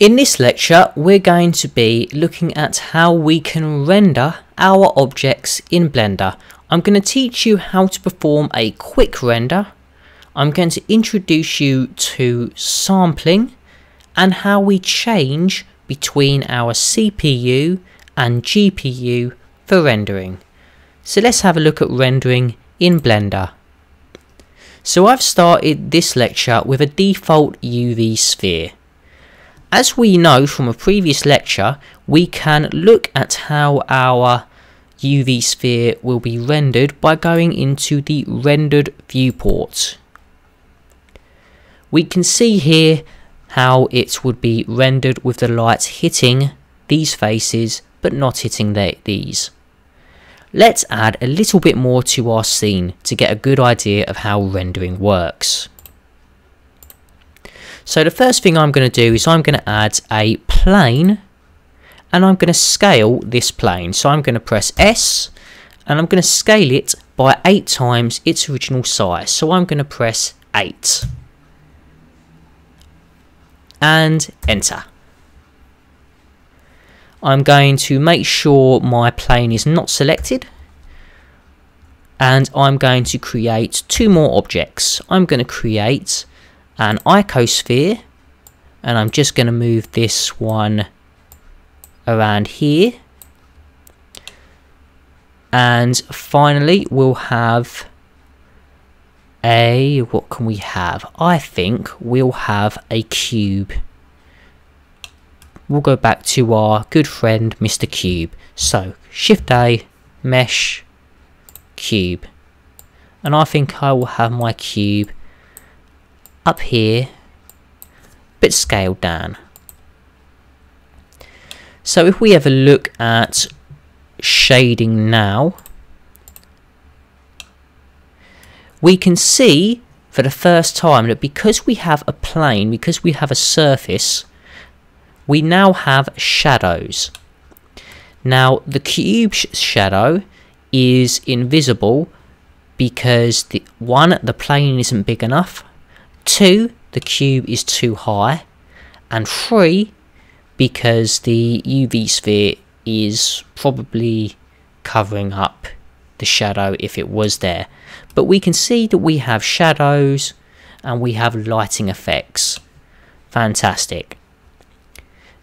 In this lecture, we're going to be looking at how we can render our objects in Blender. I'm going to teach you how to perform a quick render. I'm going to introduce you to sampling and how we change between our CPU and GPU for rendering. So let's have a look at rendering in Blender. So I've started this lecture with a default UV sphere. As we know from a previous lecture, we can look at how our UV sphere will be rendered by going into the rendered viewport. We can see here how it would be rendered with the light hitting these faces but not hitting these. Let's add a little bit more to our scene to get a good idea of how rendering works. So the first thing I'm going to do is I'm going to add a plane and I'm going to scale this plane. So I'm going to press S and I'm going to scale it by 8 times its original size. So I'm going to press 8 and enter. I'm going to make sure my plane is not selected and I'm going to create 2 more objects. I'm going to create an icosphere and I'm just going to move this one around here, and finally we'll have a, what can we have? I think we'll have a cube. We'll go back to our good friend Mr. Cube. So Shift A, Mesh, Cube, and I think I will have my cube up here but scaled down. So if we have a look at shading now, we can see for the first time that because we have a plane, because we have a surface, we now have shadows. Now the cube shadow is invisible because the plane isn't big enough, 2, the cube is too high, and 3, because the UV sphere is probably covering up the shadow if it was there. But we can see that we have shadows and we have lighting effects. Fantastic.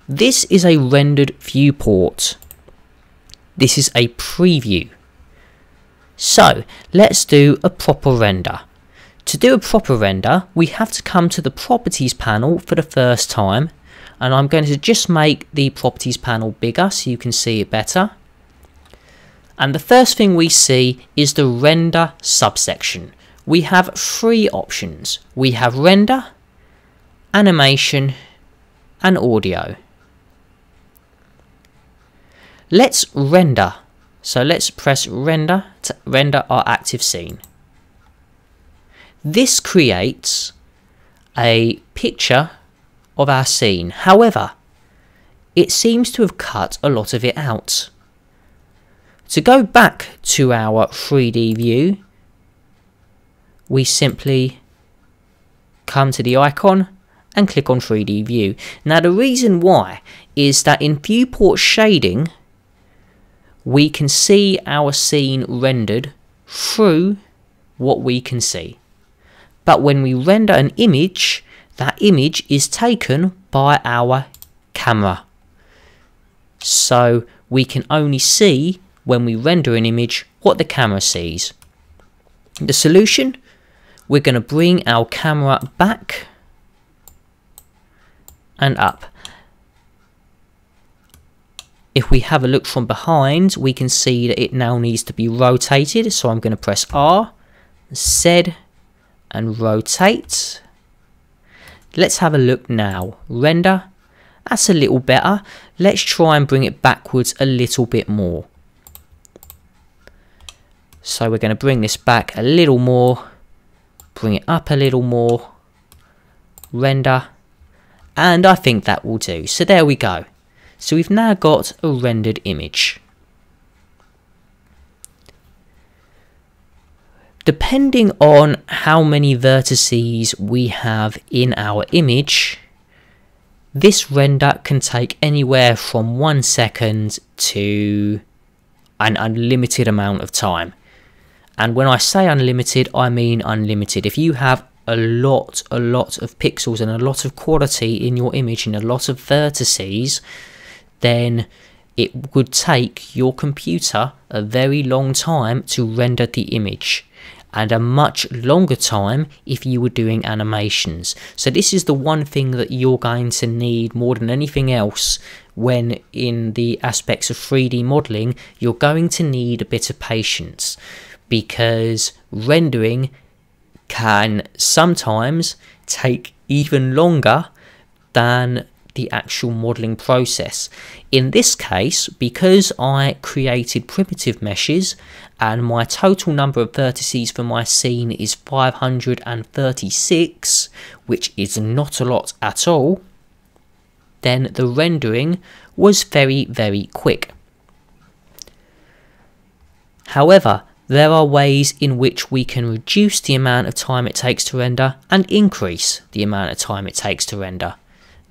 This is a rendered viewport. This is a preview. So let's do a proper render. To do a proper render, we have to come to the properties panel for the first time, and I'm going to just make the properties panel bigger so you can see it better. And the first thing we see is the render subsection. We have 3 options. We have render, animation, and audio. Let's render. So let's press render to render our active scene. This creates a picture of our scene. However, it seems to have cut a lot of it out. To go back to our 3D view, we simply come to the icon and click on 3D view. Now the reason why is that in viewport shading, we can see our scene rendered through what we can see. But when we render an image, that image is taken by our camera. So we can only see, when we render an image, what the camera sees. The solution, we're going to bring our camera back and up. If we have a look from behind, we can see that it now needs to be rotated. So I'm going to press R, Z, and rotate. Let's have a look now. Render, that's a little better. Let's try and bring it backwards a little bit more. So we're going to bring this back a little more, bring it up a little more, render, and I think that will do. So there we go. So we've now got a rendered image. Depending on how many vertices we have in our image, This render can take anywhere from 1 second to an unlimited amount of time. And when I say unlimited, I mean unlimited. If you have a lot of pixels and a lot of quality in your image and a lot of vertices, then it would take your computer a very long time to render the image, and a much longer time if you were doing animations. So this is the one thing that you're going to need more than anything else when in the aspects of 3D modeling. You're going to need a bit of patience, because rendering can sometimes take even longer than the actual modeling process. In this case, because I created primitive meshes and my total number of vertices for my scene is 536, which is not a lot at all, then the rendering was very quick. However, there are ways in which we can reduce the amount of time it takes to render and increase the amount of time it takes to render.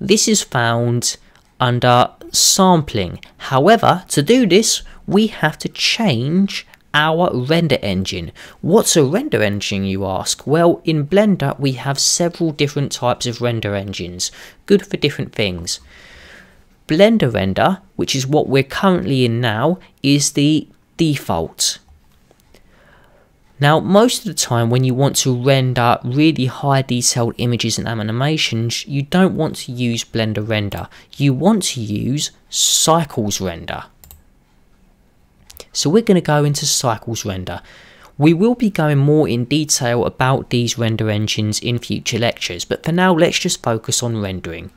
This is found under sampling. However, to do this, we have to change our render engine. What's a render engine, you ask? Well, in Blender, we have several different types of render engines, good for different things. Blender Render, which is what we're currently in now, is the default. Now, most of the time when you want to render really high detailed images and animations, you don't want to use Blender Render. You want to use Cycles Render. So we're going to go into Cycles Render. We will be going more in detail about these render engines in future lectures, but for now let's just focus on rendering.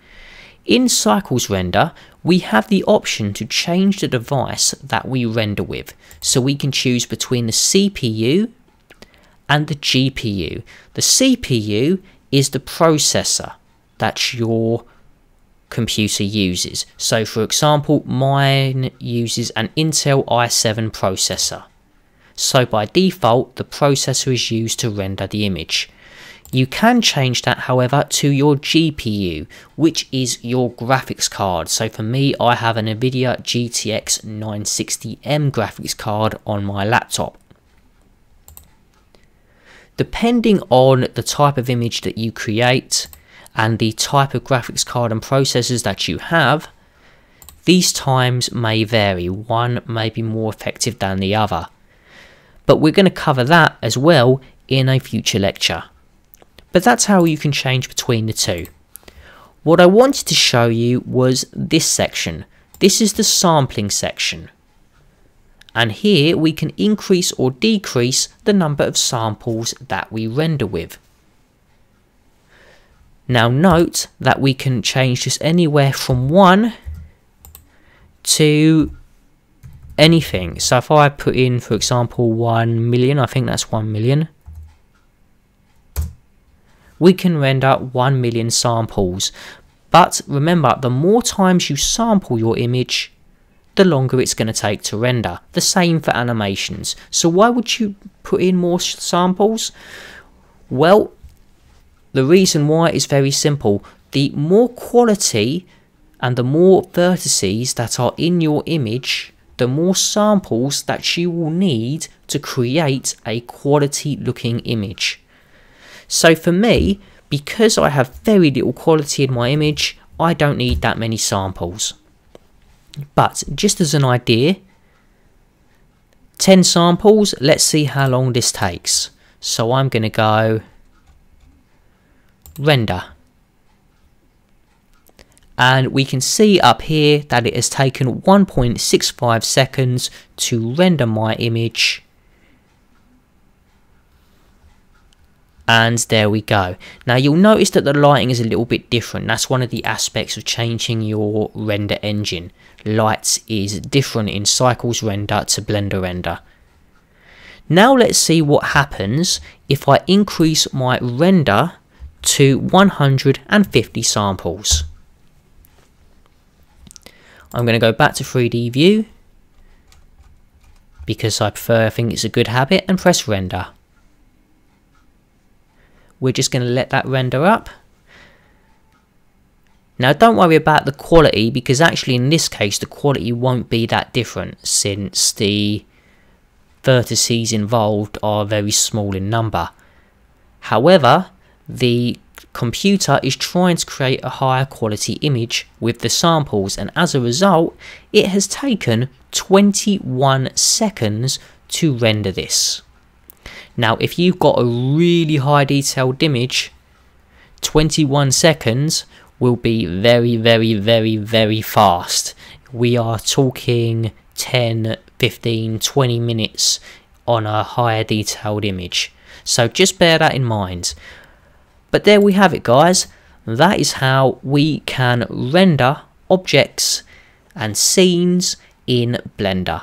In Cycles Render, we have the option to change the device that we render with. So we can choose between the CPU and the GPU. The CPU is the processor that your computer uses. So for example, mine uses an Intel i7 processor. So by default, the processor is used to render the image. You can change that, however, to your GPU, which is your graphics card. So for me, I have an NVIDIA GTX 960M graphics card on my laptop. Depending on the type of image that you create and the type of graphics card and processors that you have, these times may vary. One may be more effective than the other. But we're going to cover that as well in a future lecture. But that's how you can change between the two. What I wanted to show you was this section. This is the sampling section. And here we can increase or decrease the number of samples that we render with. Now note that we can change this anywhere from 1 to anything. So if I put in, for example, 1 million, I think that's 1 million, we can render 1 million samples. But remember, the more times you sample your image, the longer it's going to take to render. The same for animations. So why would you put in more samples? Well, the reason why is very simple. The more quality and the more vertices that are in your image, the more samples that you will need to create a quality looking image. So for me, because I have very little quality in my image, I don't need that many samples. But just as an idea, 10 samples, let's see how long this takes. So I'm going to go render. And we can see up here that it has taken 1.65 seconds to render my image. And there we go. Now you'll notice that the lighting is a little bit different. That's one of the aspects of changing your render engine. Lights is different in Cycles Render to Blender Render. Now let's see what happens if I increase my render to 150 samples. I'm going to go back to 3D view because I think it's a good habit, and press render. We're just going to let that render up. Now don't worry about the quality, because actually in this case the quality won't be that different, since the vertices involved are very small in number. However, the computer is trying to create a higher quality image with the samples, and as a result it has taken 21 seconds to render this. Now if you've got a really high detailed image, 21 seconds will be very fast. We are talking 10, 15, 20 minutes on a higher detailed image. So just bear that in mind. But there we have it, guys. That is how we can render objects and scenes in Blender.